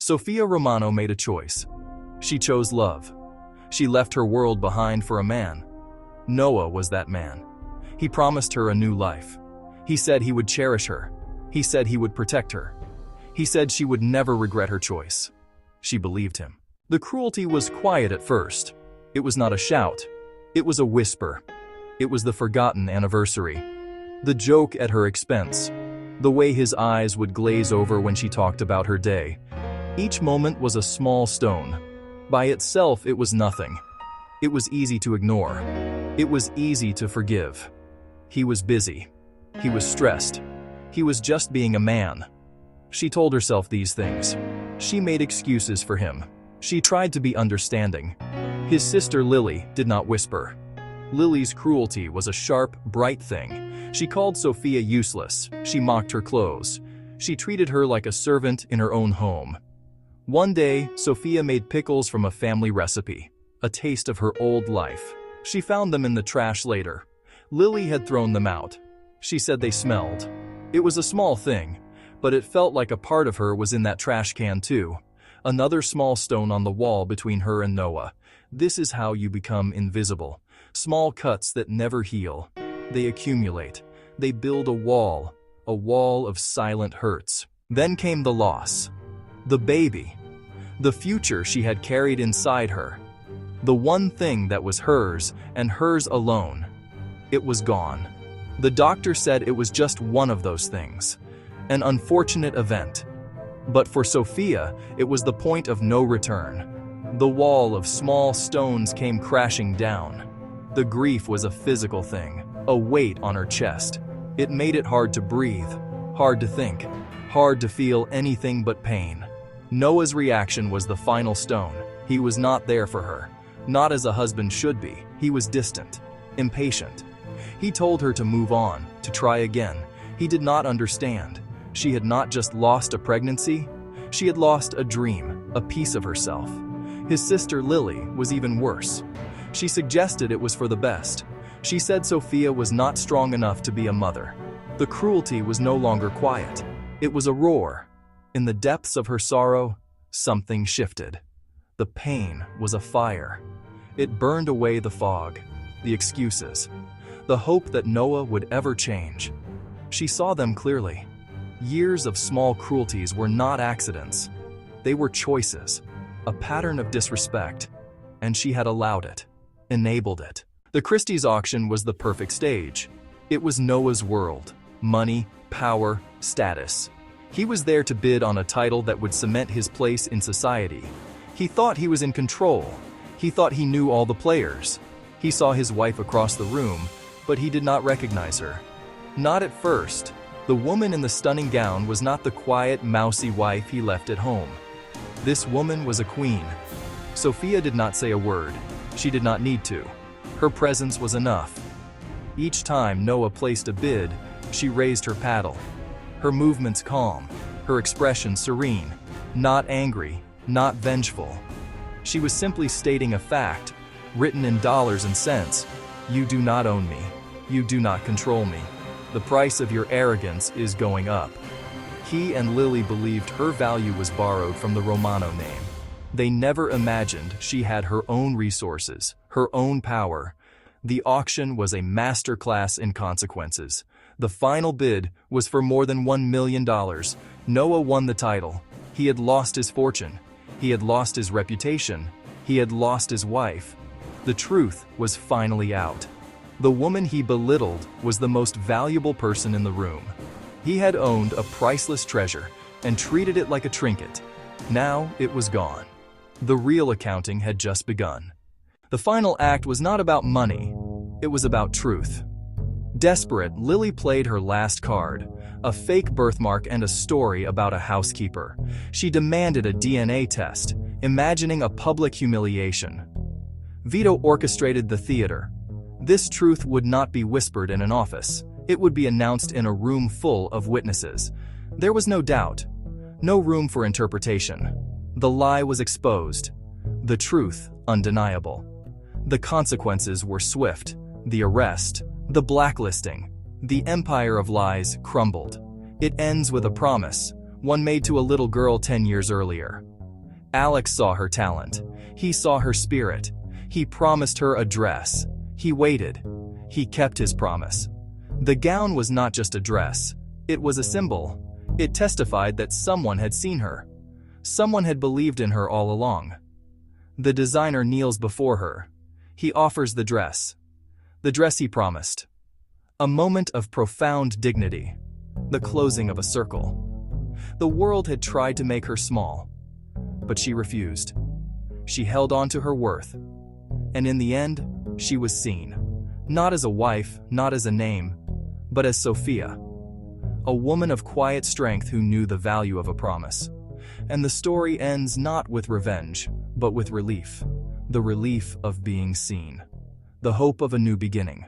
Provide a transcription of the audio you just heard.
Sofia Romano made a choice. She chose love. She left her world behind for a man. Noah was that man. He promised her a new life. He said he would cherish her. He said he would protect her. He said she would never regret her choice. She believed him. The cruelty was quiet at first. It was not a shout. It was a whisper. It was the forgotten anniversary. The joke at her expense. The way his eyes would glaze over when she talked about her day. Each moment was a small stone. By itself, it was nothing. It was easy to ignore. It was easy to forgive. He was busy. He was stressed. He was just being a man. She told herself these things. She made excuses for him. She tried to be understanding. His sister Lily did not whisper. Lily's cruelty was a sharp, bright thing. She called Sofia useless. She mocked her clothes. She treated her like a servant in her own home. One day, Sofia made pickles from a family recipe, a taste of her old life. She found them in the trash later. Lily had thrown them out. She said they smelled. It was a small thing, but it felt like a part of her was in that trash can too. Another small stone on the wall between her and Noah. This is how you become invisible. Small cuts that never heal. They accumulate. They build a wall of silent hurts. Then came the loss. The baby. The future she had carried inside her. The one thing that was hers and hers alone. It was gone. The doctor said it was just one of those things. An unfortunate event. But for Sofia, it was the point of no return. The wall of small stones came crashing down. The grief was a physical thing, a weight on her chest. It made it hard to breathe, hard to think, hard to feel anything but pain. Noah's reaction was the final stone. He was not there for her, not as a husband should be. He was distant, impatient. He told her to move on, to try again. He did not understand. She had not just lost a pregnancy, she had lost a dream, a piece of herself. His sister Lily was even worse. She suggested it was for the best. She said Sofia was not strong enough to be a mother. The cruelty was no longer quiet. It was a roar. In the depths of her sorrow, something shifted. The pain was a fire. It burned away the fog, the excuses, the hope that Noah would ever change. She saw them clearly. Years of small cruelties were not accidents. They were choices, a pattern of disrespect, and she had allowed it, enabled it. The Christie's auction was the perfect stage. It was Noah's world. Money, power, status. He was there to bid on a title that would cement his place in society. He thought he was in control. He thought he knew all the players. He saw his wife across the room, but he did not recognize her. Not at first. The woman in the stunning gown was not the quiet, mousy wife he left at home. This woman was a queen. Sofia did not say a word. She did not need to. Her presence was enough. Each time Noah placed a bid, she raised her paddle. Her movements calm, her expression serene, not angry, not vengeful. She was simply stating a fact, written in dollars and cents. You do not own me. You do not control me. The price of your arrogance is going up. He and Lily believed her value was borrowed from the Romano name. They never imagined she had her own resources, her own power. The auction was a masterclass in consequences. The final bid was for more than $1 million. Noah won the title. He had lost his fortune. He had lost his reputation. He had lost his wife. The truth was finally out. The woman he belittled was the most valuable person in the room. He had owned a priceless treasure and treated it like a trinket. Now it was gone. The real accounting had just begun. The final act was not about money. It was about truth. Desperate, Lily played her last card, a fake birthmark and a story about a housekeeper. She demanded a DNA test, imagining a public humiliation. Vito orchestrated the theater. This truth would not be whispered in an office. It would be announced in a room full of witnesses. There was no doubt, no room for interpretation. The lie was exposed, the truth undeniable. The consequences were swift. The arrest, the blacklisting, the empire of lies crumbled. It ends with a promise, one made to a little girl 10 years earlier. Alex saw her talent. He saw her spirit. He promised her a dress. He waited. He kept his promise. The gown was not just a dress. It was a symbol. It testified that someone had seen her. Someone had believed in her all along. The designer kneels before her. He offers the dress. The dress he promised. A moment of profound dignity. The closing of a circle. The world had tried to make her small, but she refused. She held on to her worth. And in the end, she was seen. Not as a wife, not as a name, but as Sophia. A woman of quiet strength who knew the value of a promise. And the story ends not with revenge, but with relief. The relief of being seen. The hope of a new beginning.